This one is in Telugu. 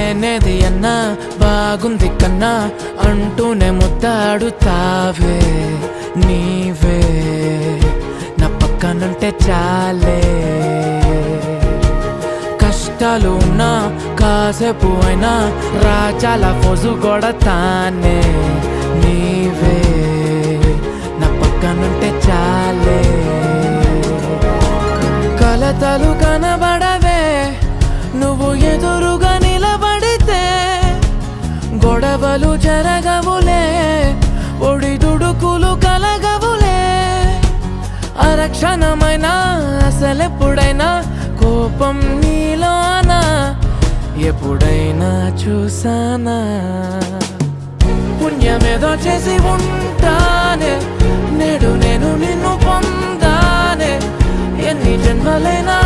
లేనేది అన్నా బాగుంది కన్నా అంటూనే ముద్దాడుతావే నీవే నా పక్కనుంటే చాలే కష్టాలు ఉన్నా కాసేపు అయినా రాజాల ఫోజు కొడతానే నీవే నా పక్కనుంటే చాలే కలతలు కనబడవే నువ్వు ఎదురుగా నిలబడితే గొడవలు జరగవులే ఒడిదుడుకులు కలగవులే అరక్షణమైనా అసలెప్పుడైనా కోపం నీలోనా ఎప్పుడైనా చూసానా పుణ్యమేదో చేసి ఉంటానే నేడు నేను నిన్ను పొందానే ఎన్ని జన్మలైనా